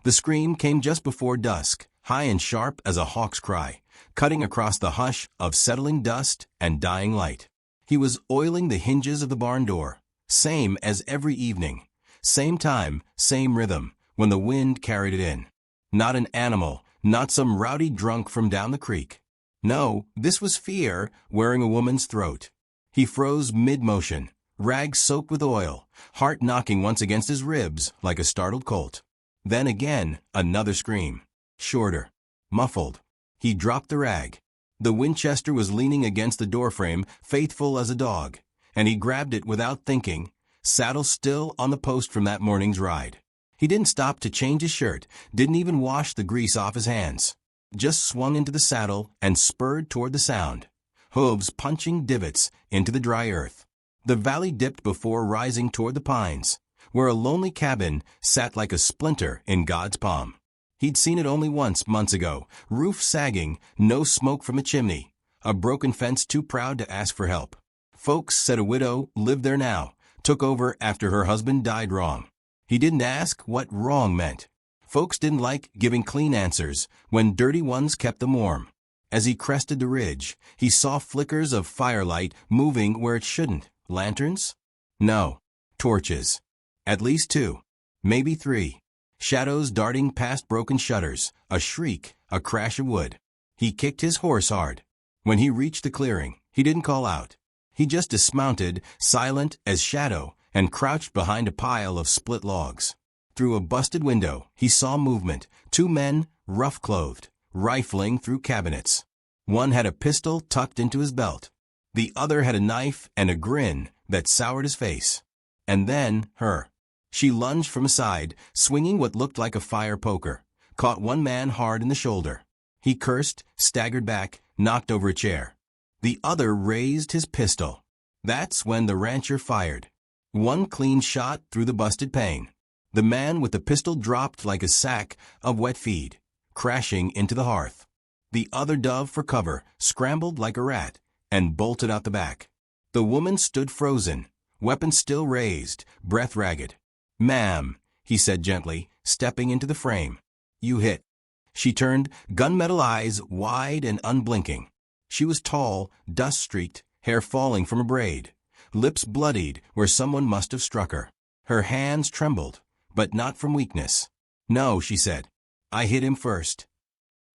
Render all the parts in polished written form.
The scream came just before dusk, high and sharp as a hawk's cry, cutting across the hush of settling dust and dying light. He was oiling the hinges of the barn door, same as every evening, same time, same rhythm, when the wind carried it in. Not an animal, not some rowdy drunk from down the creek. No, this was fear wearing a woman's throat. He froze mid-motion, rags soaked with oil, heart knocking once against his ribs like a startled colt. Then again, another scream. Shorter. Muffled. He dropped the rag. The Winchester was leaning against the doorframe, faithful as a dog, and he grabbed it without thinking, saddle still on the post from that morning's ride. He didn't stop to change his shirt, didn't even wash the grease off his hands. Just swung into the saddle and spurred toward the sound, hooves punching divots into the dry earth. The valley dipped before rising toward the pines, where a lonely cabin sat like a splinter in God's palm. He'd seen it only once months ago, roof sagging, no smoke from a chimney, a broken fence too proud to ask for help. Folks said a widow lived there now, took over after her husband died wrong. He didn't ask what wrong meant. Folks didn't like giving clean answers when dirty ones kept them warm. As he crested the ridge, he saw flickers of firelight moving where it shouldn't. Lanterns? No. Torches. At least 2. Maybe 3. Shadows darting past broken shutters, a shriek, a crash of wood. He kicked his horse hard. When he reached the clearing, he didn't call out. He just dismounted, silent as shadow, and crouched behind a pile of split logs. Through a busted window, he saw movement, 2 men, rough-clothed, rifling through cabinets. One had a pistol tucked into his belt. The other had a knife and a grin that soured his face. And then, her. She lunged from aside, swinging what looked like a fire poker, caught one man hard in the shoulder. He cursed, staggered back, knocked over a chair. The other raised his pistol. That's when the rancher fired. One clean shot through the busted pane. The man with the pistol dropped like a sack of wet feed, crashing into the hearth. The other dove for cover, scrambled like a rat, and bolted out the back. The woman stood frozen, weapon still raised, breath ragged. "Ma'am," he said gently, stepping into the frame. "You hit." She turned, gunmetal eyes wide and unblinking. She was tall, dust-streaked, hair falling from a braid, lips bloodied where someone must have struck her. Her hands trembled, but not from weakness. "No," she said. "I hit him first."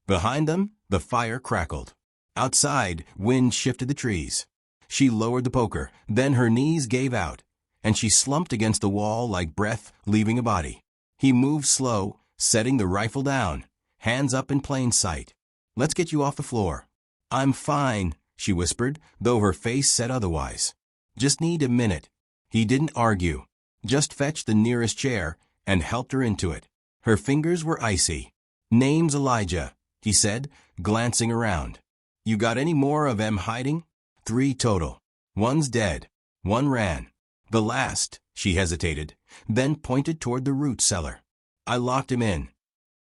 Behind them, the fire crackled. Outside, wind shifted the trees. She lowered the poker, then her knees gave out, and she slumped against the wall like breath leaving a body. He moved slow, setting the rifle down, hands up in plain sight. "Let's get you off the floor." "I'm fine," she whispered, though her face said otherwise. "Just need a minute." He didn't argue, just fetched the nearest chair and helped her into it. Her fingers were icy. "Name's Elijah," he said, glancing around. "You got any more of 'em hiding?" 3 total. One's dead. One ran. The last, she hesitated, then pointed toward the root cellar. "I locked him in."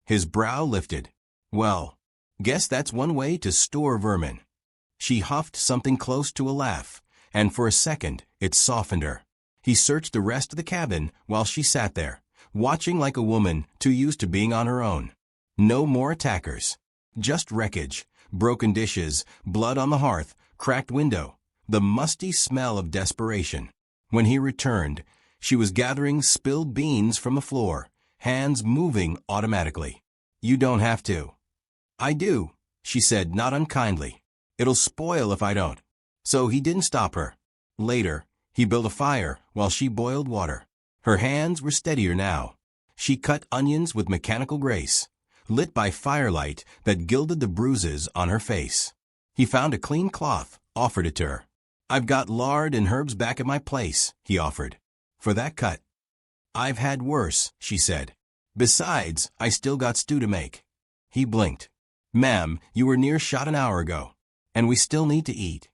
His brow lifted. "Well, guess that's one way to store vermin." She huffed something close to a laugh, and for a second it softened her. He searched the rest of the cabin while she sat there, watching like a woman too used to being on her own. No more attackers. Just wreckage, broken dishes, blood on the hearth, cracked window, the musty smell of desperation. When he returned, she was gathering spilled beans from the floor, hands moving automatically. "You don't have to." "I do," she said, not unkindly. "It'll spoil if I don't." So he didn't stop her. Later, he built a fire while she boiled water. Her hands were steadier now. She cut onions with mechanical grace, lit by firelight that gilded the bruises on her face. He found a clean cloth, offered it to her. "I've got lard and herbs back at my place," he offered. "For that cut." "I've had worse," she said. "Besides, I still got stew to make." He blinked. "Ma'am, you were near shot an hour ago, and we still need to eat."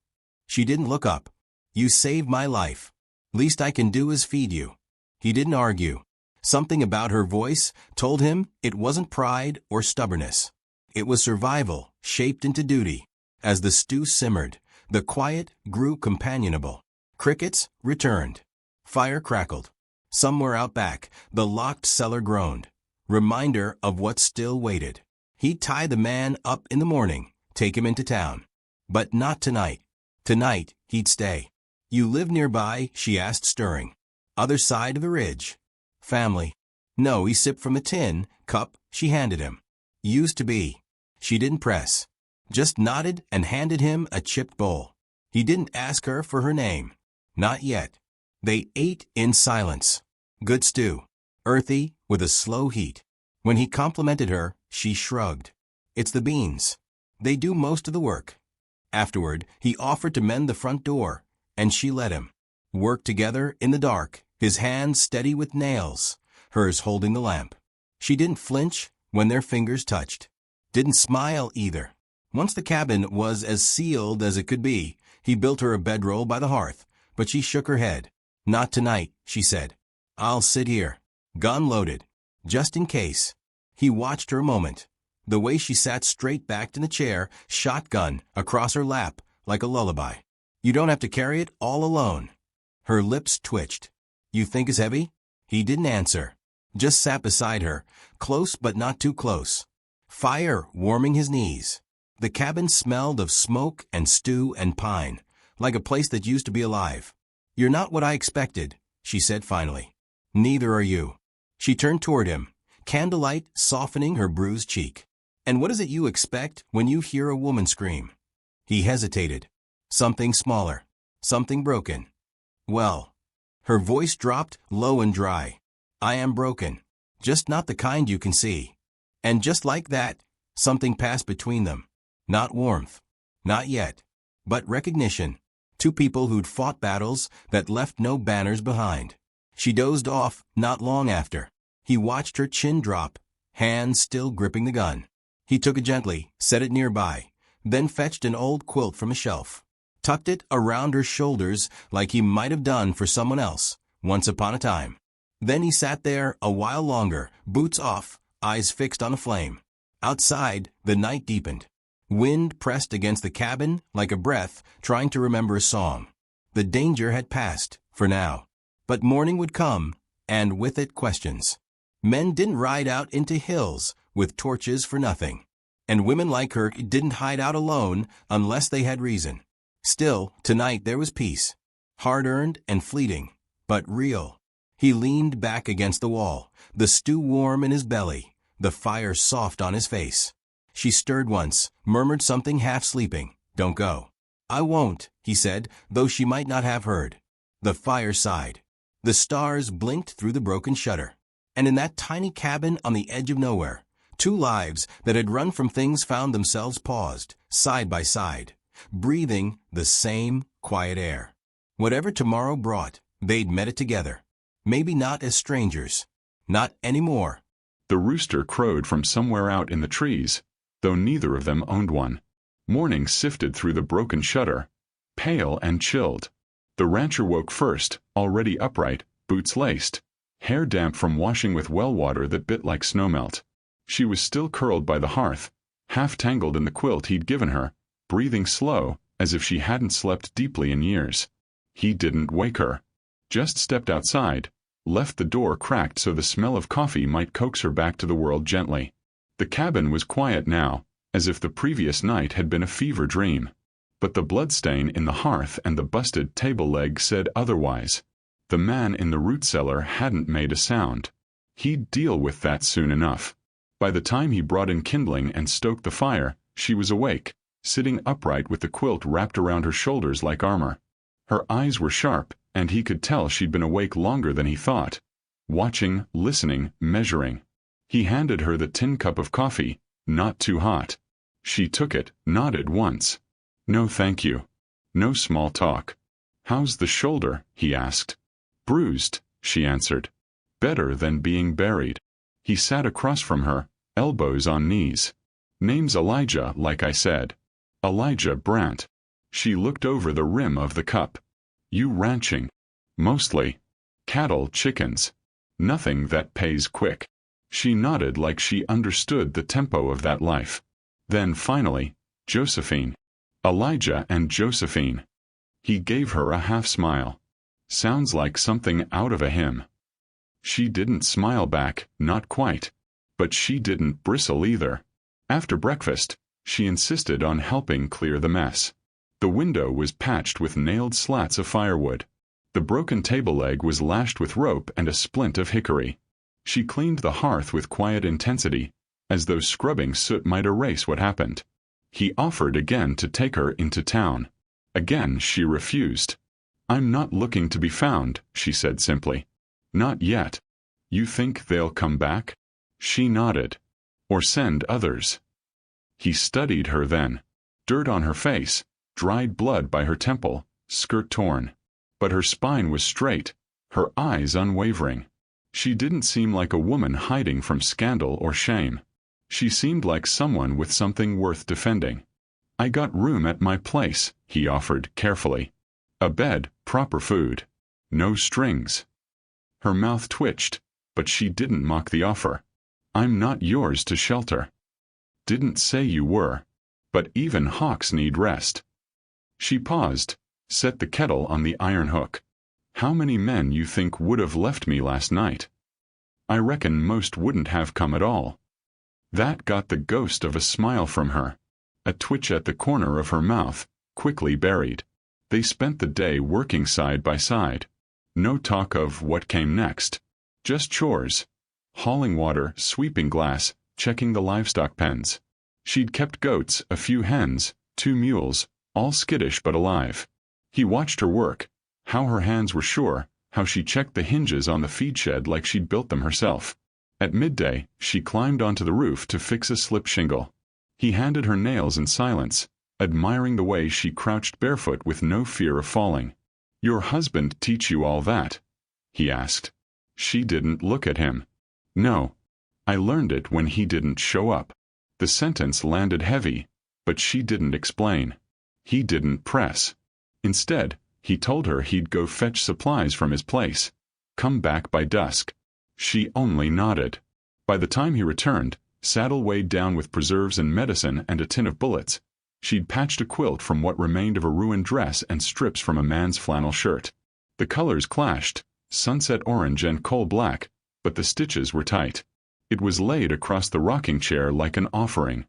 She didn't look up. "You saved my life. Least I can do is feed you." He didn't argue. Something about her voice told him it wasn't pride or stubbornness. It was survival, shaped into duty. As the stew simmered, the quiet grew companionable. Crickets returned. Fire crackled. Somewhere out back, the locked cellar groaned. reminder of what still waited. He'd tie the man up in the morning, take him into town. But not tonight. Tonight, he'd stay. You live nearby? She asked, stirring. Other side of the ridge. Family. No, he sipped from a tin cup she handed him. Used to be. She didn't press. Just nodded and handed him a chipped bowl. He didn't ask her for her name. Not yet. They ate in silence. Good stew. Earthy, with a slow heat. When he complimented her, she shrugged. It's the beans. They do most of the work. Afterward, he offered to mend the front door, and she let him. Worked together in the dark, his hands steady with nails, hers holding the lamp. She didn't flinch when their fingers touched. Didn't smile either. Once the cabin was as sealed as it could be, he built her a bedroll by the hearth, but she shook her head. Not tonight, she said. I'll sit here. Gun loaded. Just in case. He watched her a moment. The way she sat straight backed in the chair, shotgun across her lap, like a lullaby. You don't have to carry it all alone. Her lips twitched. You think it's heavy? He didn't answer. Just sat beside her, close but not too close. Fire warming his knees. The cabin smelled of smoke and stew and pine, like a place that used to be alive. You're not what I expected, she said finally. Neither are you. She turned toward him, candlelight softening her bruised cheek. And what is it you expect when you hear a woman scream? He hesitated. Something smaller. Something broken. Well. Her voice dropped low and dry. I am broken. Just not the kind you can see. And just like that, something passed between them. Not warmth. Not yet. But recognition. Two people who'd fought battles that left no banners behind. She dozed off not long after. He watched her chin drop, hands still gripping the gun. He took it gently, set it nearby, then fetched an old quilt from a shelf. Tucked it around her shoulders like he might have done for someone else, once upon a time. Then he sat there a while longer, boots off, eyes fixed on a flame. Outside, the night deepened. Wind pressed against the cabin like a breath trying to remember a song. The danger had passed, for now. But morning would come, and with it questions. Men didn't ride out into hills with torches for nothing. And women like her didn't hide out alone unless they had reason. Still, tonight there was peace. Hard-earned and fleeting, but real. He leaned back against the wall, the stew warm in his belly, the fire soft on his face. She stirred once, murmured something half-sleeping. Don't go. I won't, he said, though she might not have heard. The fire sighed. The stars blinked through the broken shutter. And in that tiny cabin on the edge of nowhere, two lives that had run from things found themselves paused, side by side, breathing the same quiet air. Whatever tomorrow brought, they'd met it together. Maybe not as strangers. Not anymore. The rooster crowed from somewhere out in the trees, though neither of them owned one. Morning sifted through the broken shutter, pale and chilled. The rancher woke first, already upright, boots laced, hair damp from washing with well water that bit like snowmelt. She was still curled by the hearth, half tangled in the quilt he'd given her, breathing slow, as if she hadn't slept deeply in years. He didn't wake her. Just stepped outside, left the door cracked so the smell of coffee might coax her back to the world gently. The cabin was quiet now, as if the previous night had been a fever dream. But the bloodstain in the hearth and the busted table leg said otherwise. The man in the root cellar hadn't made a sound. He'd deal with that soon enough. By the time he brought in kindling and stoked the fire, she was awake, sitting upright with the quilt wrapped around her shoulders like armor. Her eyes were sharp, and he could tell she'd been awake longer than he thought. Watching, listening, measuring. He handed her the tin cup of coffee, not too hot. She took it, nodded once. No thank you. No small talk. How's the shoulder? He asked. Bruised, she answered. Better than being buried. He sat across from her, elbows on knees. Name's Elijah, like I said. Elijah Brandt. She looked over the rim of the cup. You ranching? Mostly. Cattle, chickens. Nothing that pays quick. She nodded like she understood the tempo of that life. Then finally, Josephine. Elijah and Josephine. He gave her a half-smile. Sounds like something out of a hymn. She didn't smile back, not quite. But she didn't bristle either. After breakfast, she insisted on helping clear the mess. The window was patched with nailed slats of firewood. The broken table leg was lashed with rope and a splint of hickory. She cleaned the hearth with quiet intensity, as though scrubbing soot might erase what happened. He offered again to take her into town. Again she refused. "I'm not looking to be found," she said simply. "Not yet." "You think they'll come back?" She nodded. "Or send others." He studied her then. Dirt on her face, dried blood by her temple, skirt torn. But her spine was straight, her eyes unwavering. She didn't seem like a woman hiding from scandal or shame. She seemed like someone with something worth defending. "I got room at my place," he offered carefully. "A bed, proper food. No strings." Her mouth twitched, but she didn't mock the offer. "I'm not yours to shelter." "Didn't say you were. But even hawks need rest." She paused, set the kettle on the iron hook. "How many men you think would have left me last night?" "I reckon most wouldn't have come at all." That got the ghost of a smile from her. A twitch at the corner of her mouth, quickly buried. They spent the day working side by side. No talk of what came next. Just chores. Hauling water, sweeping glass, checking the livestock pens. She'd kept goats, a few hens, 2 mules, all skittish but alive. He watched her work, how her hands were sure, how she checked the hinges on the feed shed like she'd built them herself. At midday, she climbed onto the roof to fix a slip shingle. He handed her nails in silence, admiring the way she crouched barefoot with no fear of falling. "Your husband teach you all that?" he asked. She didn't look at him. "No. I learned it when he didn't show up." The sentence landed heavy, but she didn't explain. He didn't press. Instead, he told her he'd go fetch supplies from his place. Come back by dusk. She only nodded. By the time he returned, saddle weighed down with preserves and medicine and a tin of bullets, she'd patched a quilt from what remained of a ruined dress and strips from a man's flannel shirt. The colors clashed, sunset orange and coal black, but the stitches were tight. It was laid across the rocking chair like an offering.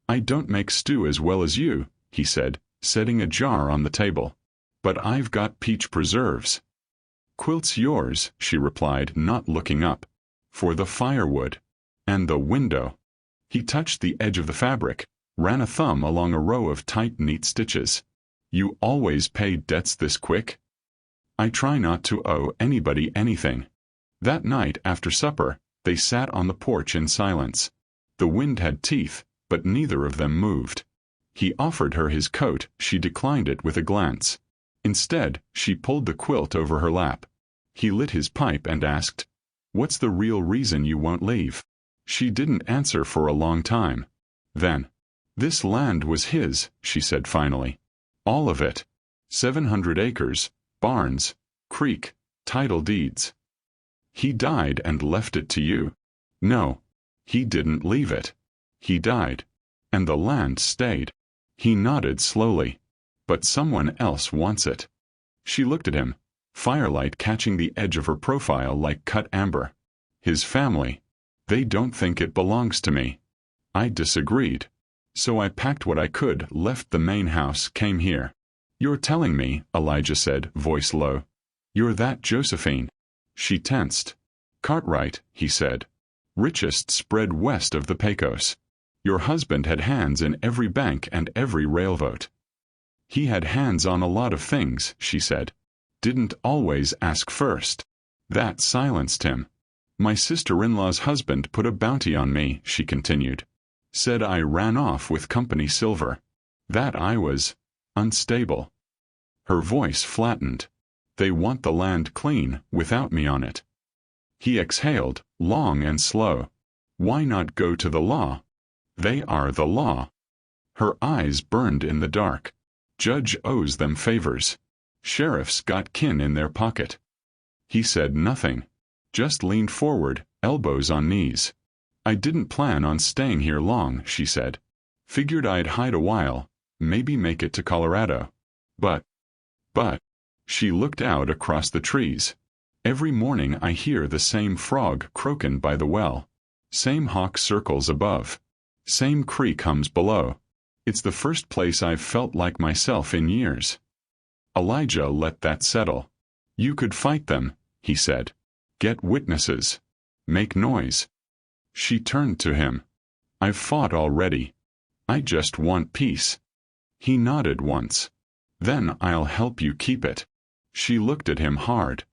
"I don't make stew as well as you," he said, setting a jar on the table. "But I've got peach preserves." "Quilt's yours," she replied, not looking up. "For the firewood. And the window." He touched the edge of the fabric, ran a thumb along a row of tight, neat stitches. "You always pay debts this quick?" "I try not to owe anybody anything." That night, after supper, they sat on the porch in silence. The wind had teeth, but neither of them moved. He offered her his coat, she declined it with a glance. Instead, she pulled the quilt over her lap. He lit his pipe and asked, "What's the real reason you won't leave?" She didn't answer for a long time. Then, "This land was his," she said finally. "All of it. 700 acres, barns, creek, title deeds." "He died and left it to you." "No. He didn't leave it. He died. And the land stayed." He nodded slowly. "But someone else wants it." She looked at him, firelight catching the edge of her profile like cut amber. "His family. They don't think it belongs to me." I disagreed. "So I packed what I could, left the main house, came here." "You're telling me," Elijah said, voice low. "You're that Josephine." She tensed. "Cartwright," he said. "Richest spread west of the Pecos. Your husband had hands in every bank and every railvote." "He had hands on a lot of things," she said. "Didn't always ask first." That silenced him. "My sister-in-law's husband put a bounty on me," she continued. "Said I ran off with company silver. That I was unstable." Her voice flattened. "They want the land clean, without me on it." He exhaled, long and slow. "Why not go to the law?" "They are the law." Her eyes burned in the dark. "Judge owes them favors. Sheriff's got kin in their pocket." He said nothing, just leaned forward, elbows on knees. "I didn't plan on staying here long," she said. "Figured I'd hide a while, maybe make it to Colorado. But, she looked out across the trees. "Every morning I hear the same frog croaking by the well. Same hawk circles above. Same creek hums below. It's the first place I've felt like myself in years. Elijah let that settle. You could fight them, he said. Get witnesses. Make noise. She turned to him. I've fought already. I just want peace. He nodded once. Then I'll help you keep it. She looked at him hard.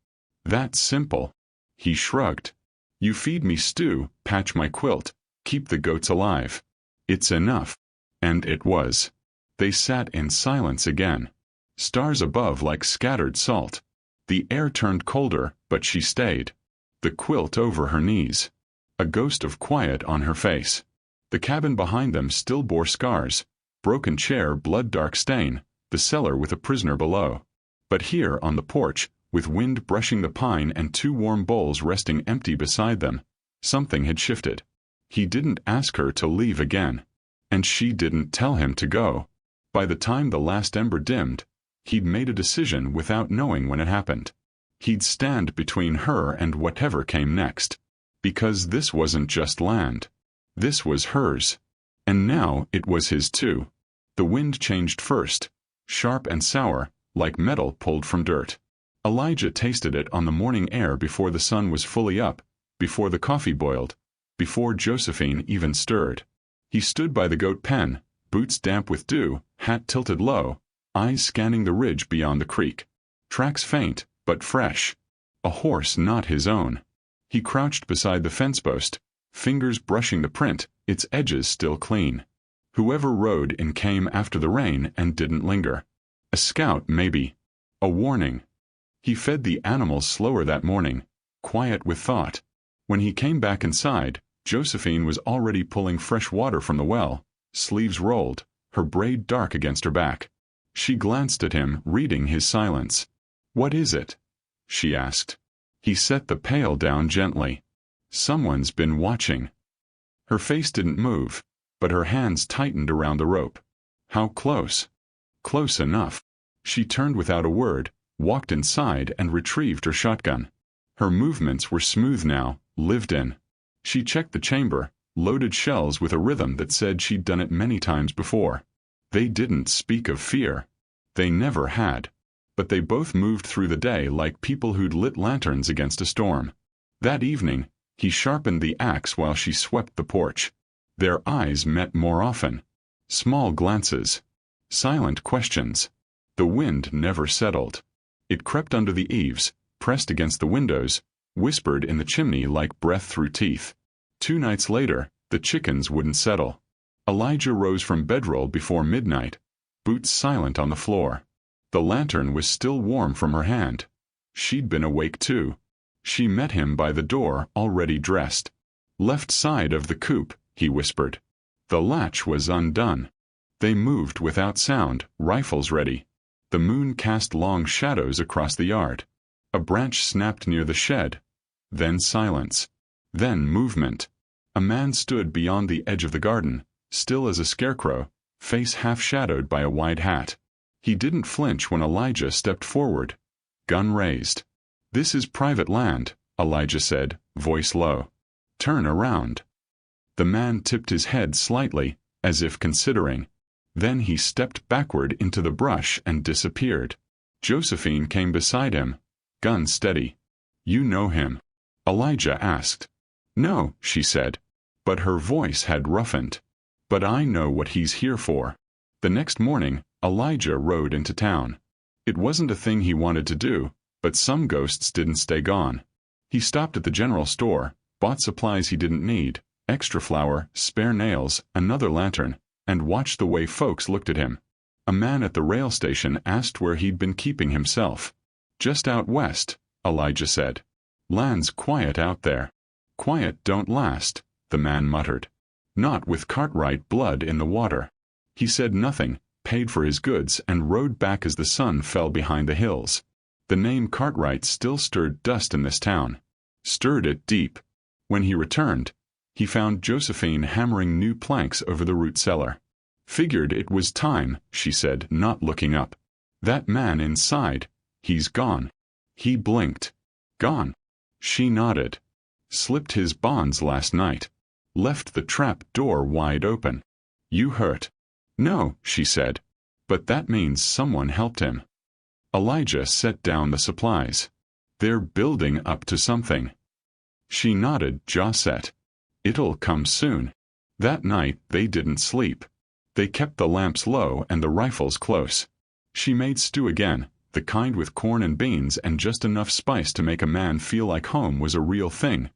That's simple. He shrugged. You feed me stew, patch my quilt, keep the goats alive. It's enough. And it was. They sat in silence again. Stars above like scattered salt. The air turned colder, but she stayed. The quilt over her knees. A ghost of quiet on her face. The cabin behind them still bore scars. Broken chair, blood-dark stain, the cellar with a prisoner below. But here on the porch, with wind brushing the pine and 2 warm bowls resting empty beside them, something had shifted. He didn't ask her to leave again. And she didn't tell him to go. By the time the last ember dimmed, he'd made a decision without knowing when it happened. He'd stand between her and whatever came next. Because this wasn't just land. This was hers. And now it was his too. The wind changed first, sharp and sour, like metal pulled from dirt. Elijah tasted it on the morning air before the sun was fully up, before the coffee boiled, before Josephine even stirred. He stood by the goat pen, boots damp with dew, hat tilted low, eyes scanning the ridge beyond the creek. Tracks faint, but fresh. A horse not his own. He crouched beside the fence post, fingers brushing the print, its edges still clean. Whoever rode in came after the rain and didn't linger. A scout, maybe. A warning. He fed the animals slower that morning, quiet with thought. When he came back inside, Josephine was already pulling fresh water from the well, sleeves rolled, her braid dark against her back. She glanced at him, reading his silence. "What is it?" she asked. He set the pail down gently. "Someone's been watching." Her face didn't move, but her hands tightened around the rope. How close? Close enough. She turned without a word, walked inside and retrieved her shotgun. Her movements were smooth now, lived in. She checked the chamber, loaded shells with a rhythm that said she'd done it many times before. They didn't speak of fear. They never had. But they both moved through the day like people who'd lit lanterns against a storm. That evening, he sharpened the axe while she swept the porch. Their eyes met more often. Small glances. Silent questions. The wind never settled. It crept under the eaves, pressed against the windows, whispered in the chimney like breath through teeth. 2 nights later, the chickens wouldn't settle. Elijah rose from bedroll before midnight, boots silent on the floor. The lantern was still warm from her hand. She'd been awake too. She met him by the door, already dressed. "Left side of the coop," he whispered. The latch was undone. They moved without sound, rifles ready. The moon cast long shadows across the yard. A branch snapped near the shed. Then silence. Then movement. A man stood beyond the edge of the garden, still as a scarecrow, face half-shadowed by a wide hat. He didn't flinch when Elijah stepped forward. Gun raised. "This is private land," Elijah said, voice low. "Turn around." The man tipped his head slightly, as if considering. Then he stepped backward into the brush and disappeared. Josephine came beside him, gun steady. "You know him?" Elijah asked. "No," she said. But her voice had roughened. "But I know what he's here for." The next morning, Elijah rode into town. It wasn't a thing he wanted to do, but some ghosts didn't stay gone. He stopped at the general store, bought supplies he didn't need, extra flour, spare nails, another lantern, and watched the way folks looked at him. A man at the rail station asked where he'd been keeping himself. "Just out west," Elijah said. "Land's quiet out there." "Quiet don't last," the man muttered. "Not with Cartwright blood in the water." He said nothing, paid for his goods, and rode back as the sun fell behind the hills. The name Cartwright still stirred dust in this town. Stirred it deep. When he returned, he found Josephine hammering new planks over the root cellar. "Figured it was time," she said, not looking up. "That man inside, he's gone." He blinked. "Gone?" She nodded. "Slipped his bonds last night." left the trap door wide open. "You hurt?" "No," she said. "But that means someone helped him." Elijah set down the supplies. "They're building up to something." She nodded, jaw set. "It'll come soon." That night they didn't sleep. They kept the lamps low and the rifles close. She made stew again, the kind with corn and beans and just enough spice to make a man feel like home was a real thing,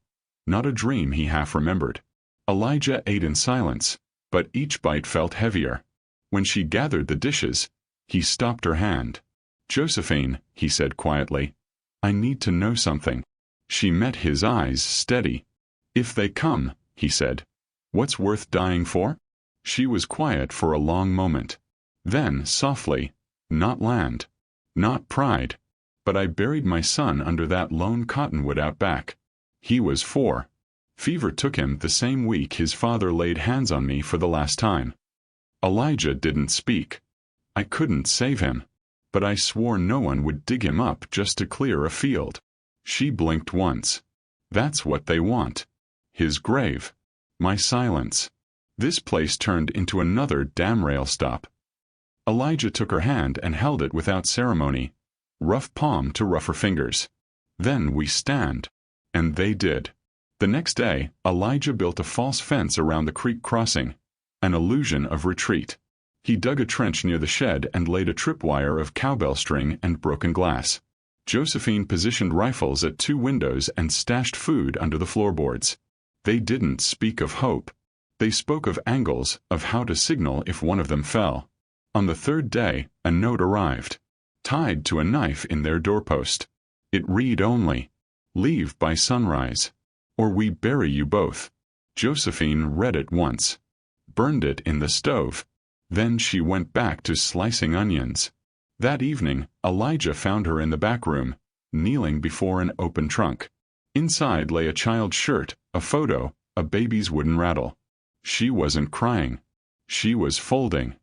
not a dream he half remembered. Elijah ate in silence, but each bite felt heavier. When she gathered the dishes, he stopped her hand. "Josephine," he said quietly, "I need to know something." She met his eyes steady. "If they come," he said, "what's worth dying for?" She was quiet for a long moment. Then, softly, "Not land. Not pride. But I buried my son under that lone cottonwood out back. He was 4. Fever took him the same week his father laid hands on me for the last time." Elijah didn't speak. "I couldn't save him. But I swore no one would dig him up just to clear a field." She blinked once. "That's what they want. His grave. My silence." This place turned into another damn rail stop. Elijah took her hand and held it without ceremony, rough palm to rougher fingers. "Then we stand." And they did. The next day, Elijah built a false fence around the creek crossing, an illusion of retreat. He dug a trench near the shed and laid a tripwire of cowbell string and broken glass. Josephine positioned rifles at 2 windows and stashed food under the floorboards. They didn't speak of hope. They spoke of angles, of how to signal if one of them fell. On the 3rd day, a note arrived, tied to a knife in their doorpost. It read only, "Leave by sunrise, or we bury you both." Josephine read it once, burned it in the stove. Then she went back to slicing onions. That evening, Elijah found her in the back room, kneeling before an open trunk. Inside lay a child's shirt, a photo, a baby's wooden rattle. She wasn't crying. She was folding.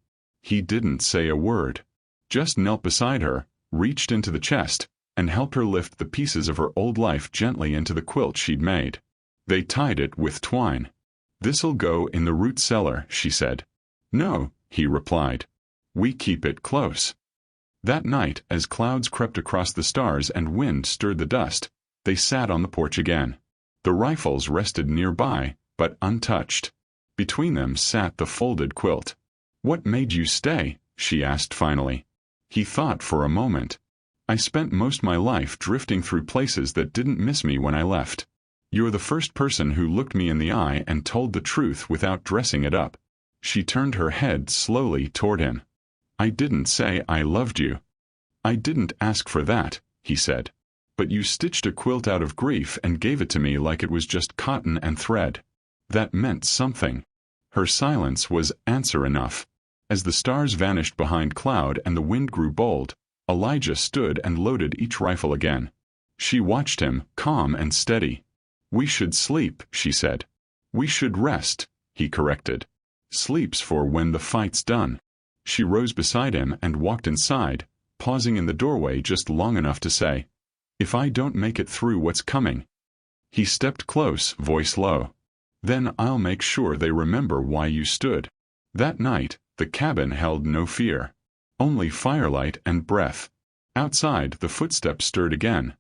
He didn't say a word. Just knelt beside her, reached into the chest, and helped her lift the pieces of her old life gently into the quilt she'd made. They tied it with twine. "This'll go in the root cellar," she said. "No," he replied. "We keep it close." That night, as clouds crept across the stars and wind stirred the dust, they sat on the porch again. The rifles rested nearby, but untouched. Between them sat the folded quilt. "What made you stay?" she asked finally. He thought for a moment. "I spent most my life drifting through places that didn't miss me when I left. You're the first person who looked me in the eye and told the truth without dressing it up." She turned her head slowly toward him. "I didn't say I loved you." "I didn't ask for that," he said. "But you stitched a quilt out of grief and gave it to me like it was just cotton and thread. That meant something." Her silence was answer enough. As the stars vanished behind cloud and the wind grew bold, Elijah stood and loaded each rifle again. She watched him, calm and steady. "We should sleep," she said. "We should rest," he corrected. "Sleep's for when the fight's done." She rose beside him and walked inside, pausing in the doorway just long enough to say, "If I don't make it through what's coming." He stepped close, voice low. "Then I'll make sure they remember why you stood." That night, the cabin held no fear. Only firelight and breath. Outside, the footsteps stirred again.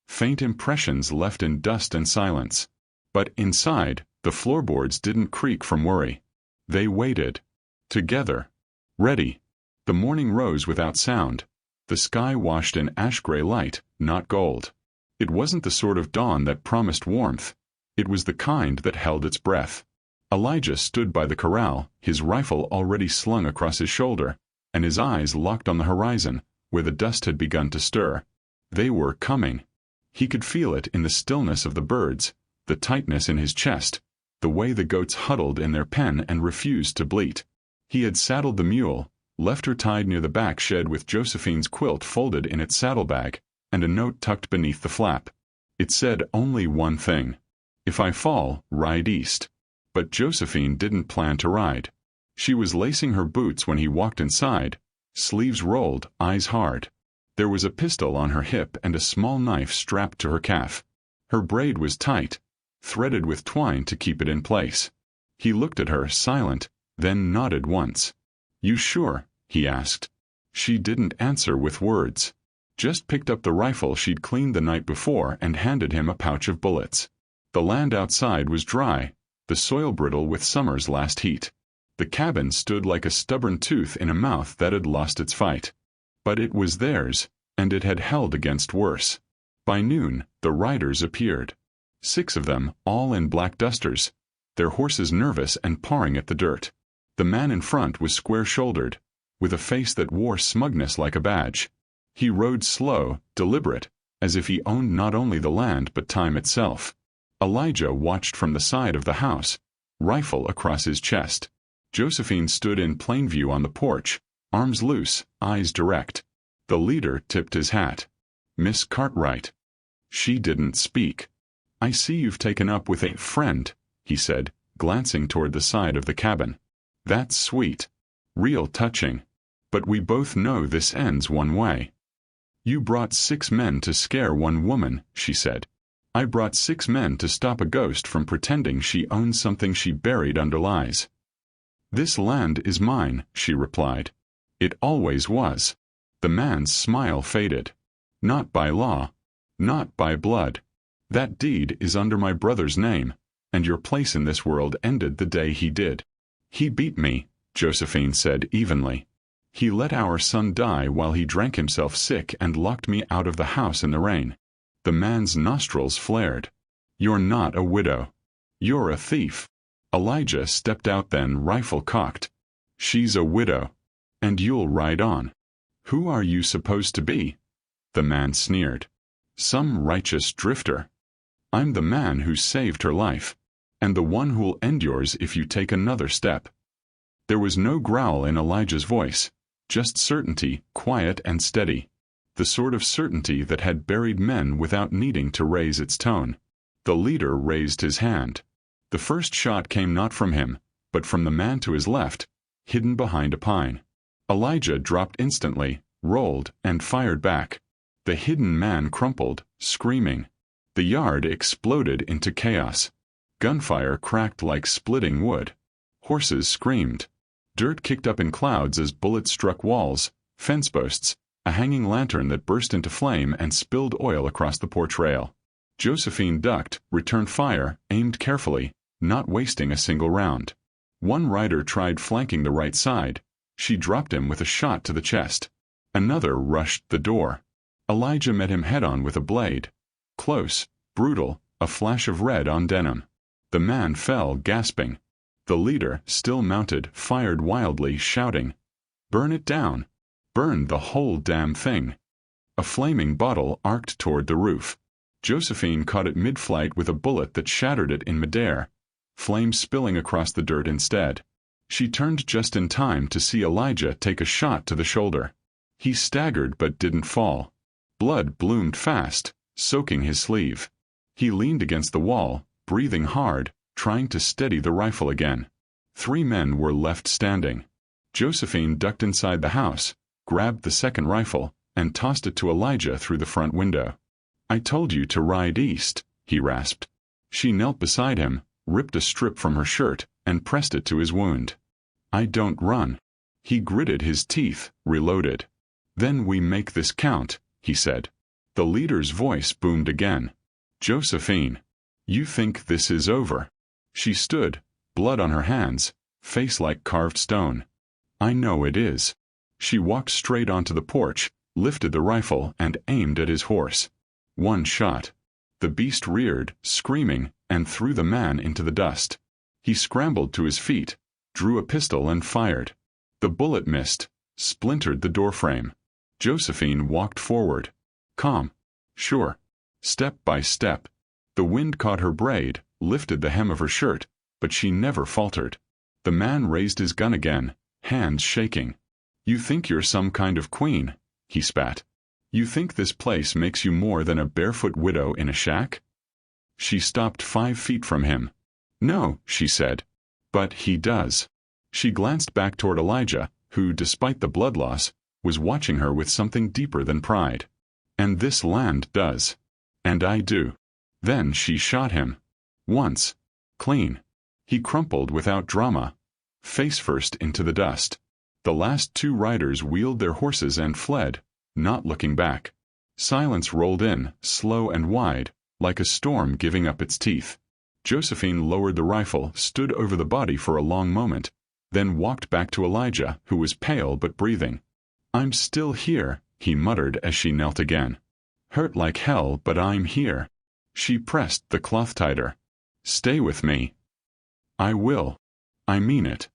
Faint impressions left in dust and silence. But inside, the floorboards didn't creak from worry. They waited. Together. Ready. The morning rose without sound. The sky washed in ash-gray light, not gold. It wasn't the sort of dawn that promised warmth. It was the kind that held its breath. Elijah stood by the corral, his rifle already slung across his shoulder, and his eyes locked on the horizon, where the dust had begun to stir. They were coming. He could feel it in the stillness of the birds, the tightness in his chest, the way the goats huddled in their pen and refused to bleat. He had saddled the mule, left her tied near the back shed with Josephine's quilt folded in its saddlebag, and a note tucked beneath the flap. It said only one thing. "If I fall, ride east." But Josephine didn't plan to ride. She was lacing her boots when he walked inside, sleeves rolled, eyes hard. There was a pistol on her hip and a small knife strapped to her calf. Her braid was tight, threaded with twine to keep it in place. He looked at her, silent, then nodded once. "You sure?" he asked. She didn't answer with words. Just picked up the rifle she'd cleaned the night before and handed him a pouch of bullets. The land outside was dry, the soil brittle with summer's last heat. The cabin stood like a stubborn tooth in a mouth that had lost its fight. But it was theirs, and it had held against worse. By noon, the riders appeared. 6 of them, all in black dusters, their horses nervous and pawing at the dirt. The man in front was square-shouldered, with a face that wore smugness like a badge. He rode slow, deliberate, as if he owned not only the land but time itself. Elijah watched from the side of the house, rifle across his chest. Josephine stood in plain view on the porch, arms loose, eyes direct. The leader tipped his hat. "Miss Cartwright." She didn't speak. "I see you've taken up with a friend," he said, glancing toward the side of the cabin. "That's sweet. Real touching. But we both know this ends one way." "You brought 6 men to scare one woman," she said. "I brought 6 men to stop a ghost from pretending she owns something she buried under lies." "This land is mine," she replied. "It always was." The man's smile faded. "Not by law. Not by blood. That deed is under my brother's name, and your place in this world ended the day he did." "He beat me," Josephine said evenly. "He let our son die while he drank himself sick and locked me out of the house in the rain." The man's nostrils flared. "You're not a widow. You're a thief." Elijah stepped out then, rifle cocked. "She's a widow. And you'll ride on." "Who are you supposed to be?" The man sneered. "Some righteous drifter. I'm the man who saved her life, and the one who'll end yours if you take another step." There was no growl in Elijah's voice, just certainty, quiet and steady. The sort of certainty that had buried men without needing to raise its tone. The leader raised his hand. The first shot came not from him, but from the man to his left, hidden behind a pine. Elijah dropped instantly, rolled, and fired back. The hidden man crumpled, screaming. The yard exploded into chaos. Gunfire cracked like splitting wood. Horses screamed. Dirt kicked up in clouds as bullets struck walls, fence posts, a hanging lantern that burst into flame and spilled oil across the porch rail. Josephine ducked, returned fire, aimed carefully, not wasting a single round. One rider tried flanking the right side. She dropped him with a shot to the chest. Another rushed the door. Elijah met him head-on with a blade. Close, brutal, a flash of red on denim. The man fell, gasping. The leader, still mounted, fired wildly, shouting, "Burn it down! Burn the whole damn thing!" A flaming bottle arced toward the roof. Josephine caught it mid-flight with a bullet that shattered it in midair, flames spilling across the dirt instead. She turned just in time to see Elijah take a shot to the shoulder. He staggered but didn't fall. Blood bloomed fast, soaking his sleeve. He leaned against the wall, breathing hard, trying to steady the rifle again. 3 men were left standing. Josephine ducked inside the house, grabbed the second rifle, and tossed it to Elijah through the front window. "I told you to ride east," he rasped. She knelt beside him, ripped a strip from her shirt, and pressed it to his wound. "I don't run." He gritted his teeth, reloaded. "Then we make this count," he said. The leader's voice boomed again. "Josephine, you think this is over?" She stood, blood on her hands, face like carved stone. "I know it is." She walked straight onto the porch, lifted the rifle, and aimed at his horse. One shot. The beast reared, screaming, and threw the man into the dust. He scrambled to his feet, drew a pistol and fired. The bullet missed, splintered the doorframe. Josephine walked forward. Calm. Sure. Step by step. The wind caught her braid, lifted the hem of her shirt, but she never faltered. The man raised his gun again, hands shaking. "You think you're some kind of queen," he spat. "You think this place makes you more than a barefoot widow in a shack?" She stopped 5 feet from him. "No," she said. "But he does." She glanced back toward Elijah, who, despite the blood loss, was watching her with something deeper than pride. "And this land does. And I do." Then she shot him. Once. Clean. He crumpled without drama, face first into the dust. The last two riders wheeled their horses and fled, not looking back. Silence rolled in, slow and wide, like a storm giving up its teeth. Josephine lowered the rifle, stood over the body for a long moment, then walked back to Elijah, who was pale but breathing. "I'm still here," he muttered as she knelt again. "Hurt like hell, but I'm here." She pressed the cloth tighter. "Stay with me." "I will. I mean it.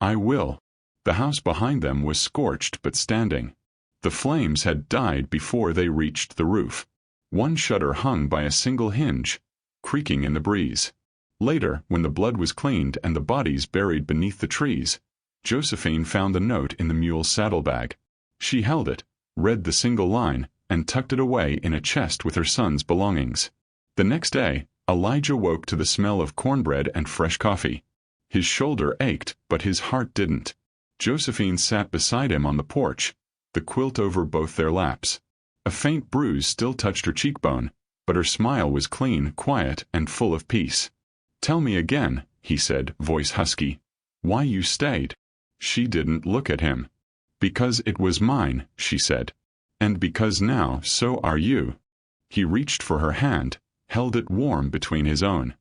I will." The house behind them was scorched but standing. The flames had died before they reached the roof. One shutter hung by a single hinge, creaking in the breeze. Later, when the blood was cleaned and the bodies buried beneath the trees, Josephine found the note in the mule's saddlebag. She held it, read the single line, and tucked it away in a chest with her son's belongings. The next day, Elijah woke to the smell of cornbread and fresh coffee. His shoulder ached, but his heart didn't. Josephine sat beside him on the porch, the quilt over both their laps. A faint bruise still touched her cheekbone, but her smile was clean, quiet, and full of peace. "Tell me again," he said, voice husky, "why you stayed." She didn't look at him. "Because it was mine," she said. "And because now so are you." He reached for her hand, held it warm between his own.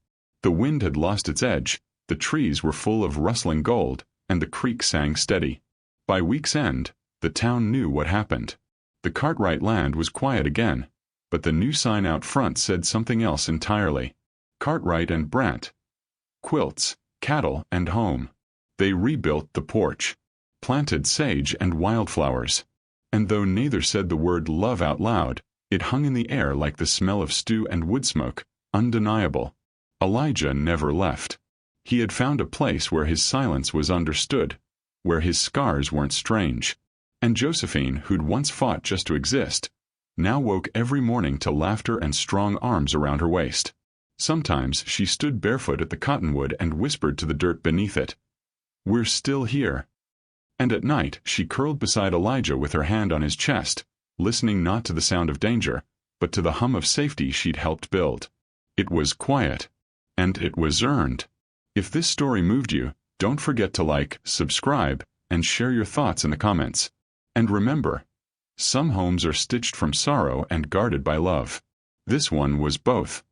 The wind had lost its edge, the trees were full of rustling gold, and the creek sang steady. By week's end, the town knew what happened. The Cartwright land was quiet again, but the new sign out front said something else entirely. Cartwright and Brant. Quilts, cattle, and home. They rebuilt the porch, planted sage and wildflowers. And though neither said the word love out loud, it hung in the air like the smell of stew and wood smoke, undeniable. Elijah never left. He had found a place where his silence was understood, where his scars weren't strange. And Josephine, who'd once fought just to exist, now woke every morning to laughter and strong arms around her waist. Sometimes she stood barefoot at the cottonwood and whispered to the dirt beneath it, "We're still here." And at night she curled beside Elijah with her hand on his chest, listening not to the sound of danger, but to the hum of safety she'd helped build. It was quiet. And it was earned. If this story moved you, don't forget to like, subscribe, and share your thoughts in the comments. And remember, some homes are stitched from sorrow and guarded by love. This one was both.